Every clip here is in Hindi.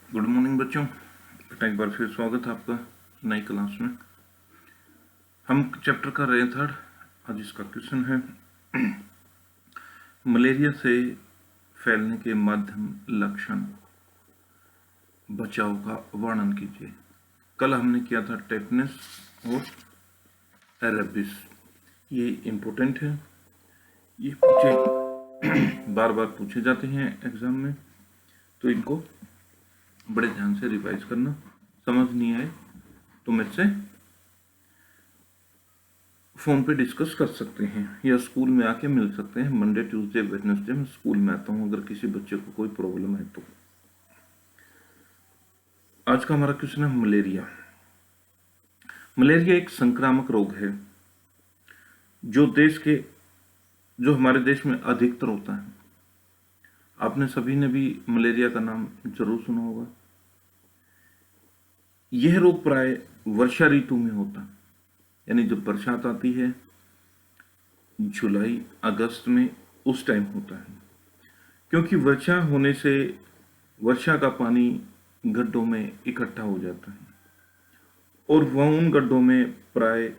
गुड मॉर्निंग बच्चों, बेटा एक बार फिर स्वागत है आपका नई क्लास में। हम चैप्टर कर रहे हैं थर्ड। आज इसका क्वेश्चन है मलेरिया से फैलने के माध्यम लक्षण बचाव का वर्णन कीजिए। कल हमने किया था टेटनस और रेबिस। ये इम्पोर्टेंट है, ये पूछे बार बार पूछे जाते हैं एग्जाम में, तो इनको बड़े ध्यान से रिवाइज करना। समझ नहीं आए तो मुझसे फोन पे डिस्कस कर सकते हैं या स्कूल में आके मिल सकते हैं। मंडे ट्यूसडे वेडनेसडे में स्कूल में आता हूँ अगर किसी बच्चे को कोई प्रॉब्लम है तो। आज का हमारा क्वेश्चन है मलेरिया। मलेरिया एक संक्रामक रोग है जो हमारे देश में अधिकतर होता है। आपने सभी ने भी मलेरिया का नाम जरूर सुना होगा। यह रोग प्राय वर्षा ऋतु में होता है, यानी जब बरसात आती है जुलाई अगस्त में, उस टाइम होता है। क्योंकि वर्षा होने से वर्षा का पानी गड्ढों में इकट्ठा हो जाता है और वह उन गड्ढों में प्राय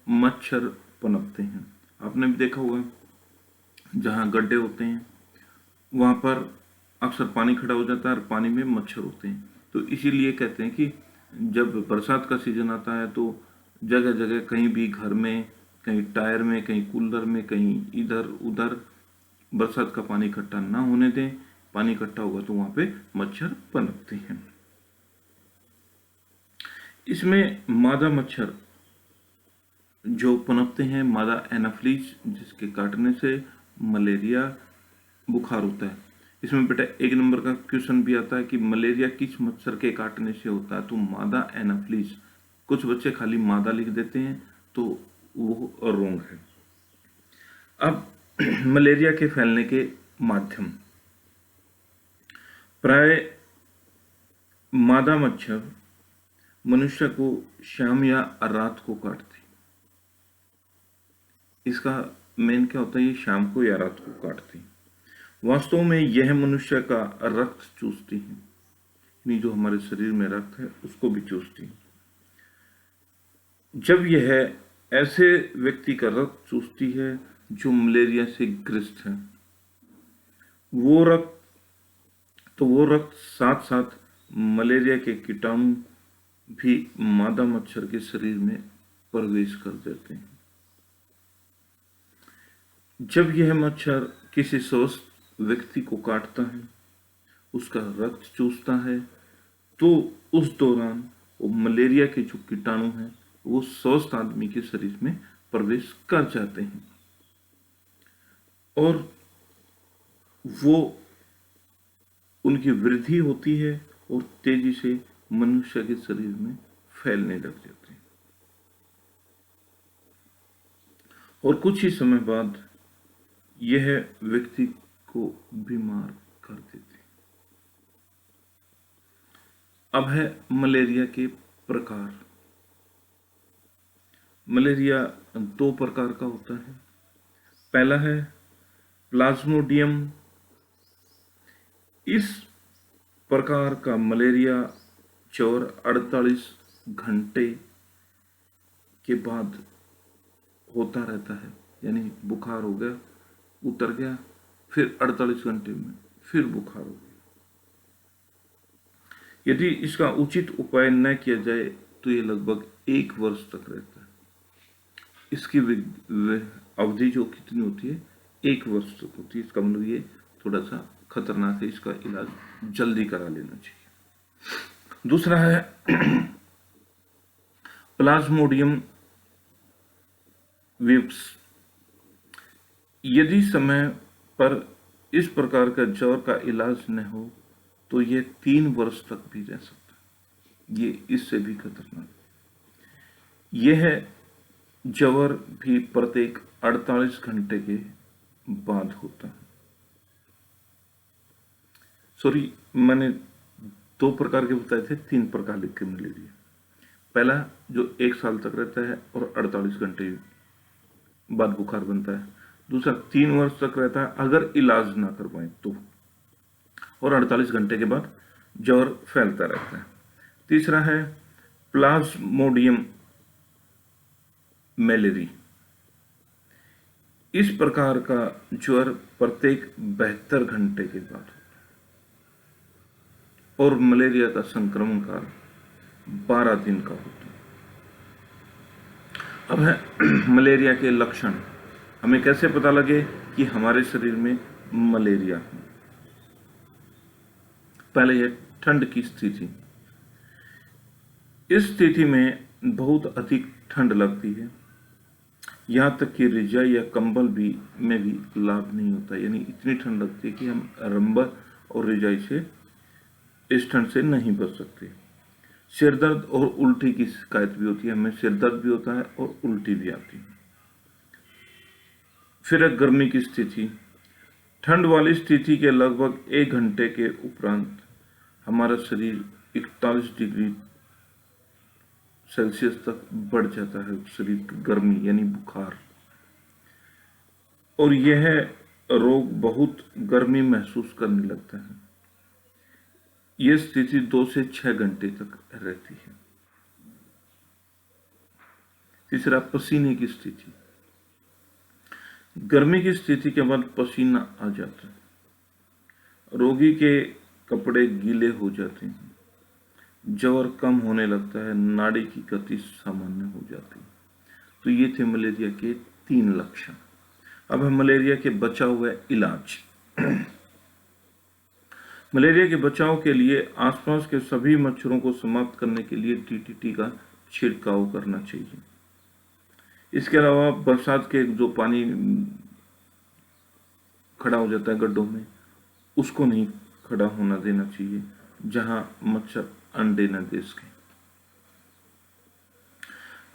मच्छर पनपते हैं। आपने भी देखा होगा जहाँ गड्ढे होते हैं वहाँ पर अक्सर पानी खड़ा हो जाता है और पानी में मच्छर होते हैं। तो इसीलिए कहते हैं कि जब बरसात का सीजन आता है तो जगह जगह कहीं भी घर में, कहीं टायर में, कहीं कूलर में, कहीं इधर उधर बरसात का पानी इकट्ठा ना होने दें। पानी इकट्ठा होगा तो वहां पे मच्छर पनपते हैं। इसमें मादा मच्छर जो पनपते हैं, मादा एनाफ्लीज, जिसके काटने से मलेरिया बुखार होता है। इसमें बेटा एक नंबर का क्वेश्चन भी आता है कि मलेरिया किस मच्छर के काटने से होता है, तो मादा एनाफ्लीज। कुछ बच्चे खाली मादा लिख देते हैं तो वो रॉन्ग है। अब मलेरिया के फैलने के माध्यम, प्राय मादा मच्छर मनुष्य को शाम या रात को काटती। इसका मेन क्या होता है, ये शाम को या रात को काटती। वास्तव में यह मनुष्य का रक्त चूसती है, यानी जो हमारे शरीर में रक्त है उसको भी चूसती है। जब यह ऐसे व्यक्ति का रक्त चूसती है जो मलेरिया से ग्रस्त है, वो रक्त साथ साथ मलेरिया के कीटाणु भी मादा मच्छर के शरीर में प्रवेश कर देते हैं। जब यह मच्छर किसी स्वस्थ व्यक्ति को काटता है, उसका रक्त चूसता है, तो उस दौरान वो मलेरिया के जो कीटाणु हैं वो स्वस्थ आदमी के शरीर में प्रवेश कर जाते हैं और वो उनकी वृद्धि होती है और तेजी से मनुष्य के शरीर में फैलने लग जाते हैं और कुछ ही समय बाद यह व्यक्ति को बीमार कर देते हैं। अब है मलेरिया के प्रकार। मलेरिया दो प्रकार का होता है। पहला है प्लाज्मोडियम। इस प्रकार का मलेरिया ज्वर 48 घंटे के बाद होता रहता है, यानी बुखार हो गया, उतर गया, फिर 48 घंटे में फिर बुखार हो गया। यदि इसका उचित उपाय न किया जाए तो ये लगभग 1 वर्ष तक रहता है। इसकी अवधि जो कितनी होती है, 1 वर्ष तक होती है। इसका मतलब ये थोड़ा सा खतरनाक है, इसका इलाज जल्दी करा लेना चाहिए। दूसरा है प्लाज्मोडियम विप्स। यदि समय पर इस प्रकार का ज्वर का इलाज न हो तो ये 3 वर्ष तक भी रह सकता है। ये इससे भी खतरनाक। यह ज्वर भी प्रत्येक 48 घंटे के बाद होता है। सॉरी, मैंने 2 प्रकार के बताए थे, 3 प्रकार लिख के मलेरिया। पहला जो 1 साल तक रहता है और 48 घंटे बाद बुखार बनता है। दूसरा 3 वर्ष तक रहता है अगर इलाज ना करवाएं तो, और 48 घंटे के बाद ज्वर फैलता रहता है। तीसरा है प्लाज्मोडियम मैलेरी। इस प्रकार का ज्वर प्रत्येक 72 घंटे के बाद होता है और मलेरिया का संक्रमण काल 12 दिन का होता है। अब है मलेरिया के लक्षण। हमें कैसे पता लगे कि हमारे शरीर में मलेरिया है? पहले है ठंड की स्थिति। इस स्थिति में बहुत अधिक ठंड लगती है, यहाँ तक कि रजाई या कंबल में भी लाभ नहीं होता, यानी इतनी ठंड लगती है कि हम रंबा और रजाई से इस ठंड से नहीं बच सकते। सिर दर्द और उल्टी की शिकायत भी होती है, हमें सिर दर्द भी होता है और उल्टी भी आती है। फिर है गर्मी की स्थिति। ठंड वाली स्थिति के लगभग 1 घंटे के उपरांत हमारा शरीर 41 डिग्री सेल्सियस तक बढ़ जाता है, शरीर की गर्मी यानी बुखार, और यह रोग बहुत गर्मी महसूस करने लगता है। यह स्थिति 2 से 6 घंटे तक रहती है। तीसरा पसीने की स्थिति। गर्मी की स्थिति के बाद पसीना आ जाता है, रोगी के कपड़े गीले हो जाते हैं, ज्वर कम होने लगता है, नाड़ी की गति सामान्य हो जाती है। तो ये थे मलेरिया के 3 लक्षण। अब है मलेरिया के बचाव व इलाज। मलेरिया के बचाव के लिए आसपास के सभी मच्छरों को समाप्त करने के लिए DDT का छिड़काव करना चाहिए। इसके अलावा बरसात के जो पानी खड़ा हो जाता है गड्ढों में, उसको नहीं खड़ा होना देना चाहिए, जहां मच्छर अंडे न दे सके।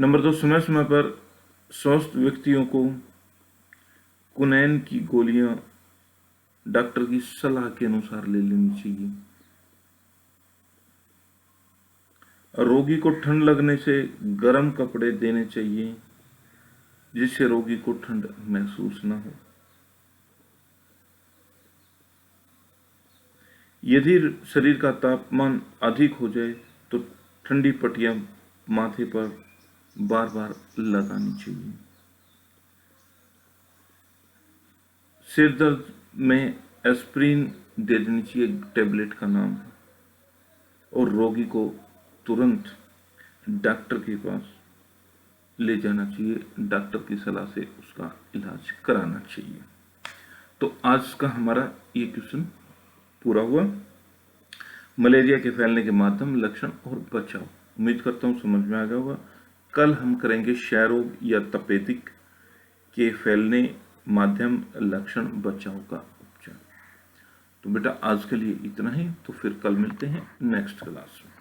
नंबर 2, समय समय पर स्वस्थ व्यक्तियों को कुनैन की गोलियां डॉक्टर की सलाह के अनुसार ले लेनी चाहिए। रोगी को ठंड लगने से गर्म कपड़े देने चाहिए, जिससे रोगी को ठंड महसूस न हो। यदि शरीर का तापमान अधिक हो जाए तो ठंडी पट्टियां माथे पर बार बार लगानी चाहिए। सिर दर्द में एस्प्रिन दे देनी चाहिए, टेबलेट का नाम है, और रोगी को तुरंत डॉक्टर के पास ले जाना चाहिए, डॉक्टर की सलाह से उसका इलाज कराना चाहिए। तो आज का हमारा ये क्वेश्चन पूरा हुआ। मलेरिया के फैलने के माध्यम, लक्षण और बचाव। उम्मीद करता हूँ समझ में आ गया होगा। कल हम करेंगे क्षय रोग या तपेदिक के फैलने, माध्यम, लक्षण, बचाव का उपचार। तो बेटा आज के लिए इतना ही, तो फिर कल मिलते हैं नेक्स्ट क्लास में।